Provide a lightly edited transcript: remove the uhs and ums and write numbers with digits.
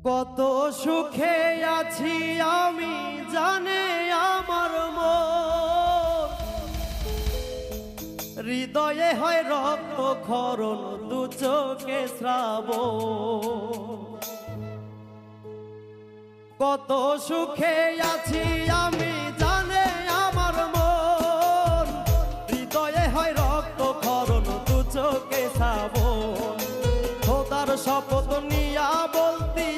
কত সুখে আছি আমি জানে আমার মন, হৃদয়ে হয় রক্ত ক্ষরণ, দু চোখে শ্রাবণ। কত সুখে আছি আমি জানে আমার মন, হৃদয়ে হয় রক্ত ক্ষরণ, দু চোখে শ্রাবণ। খোদার শপথ নিয়া বলতি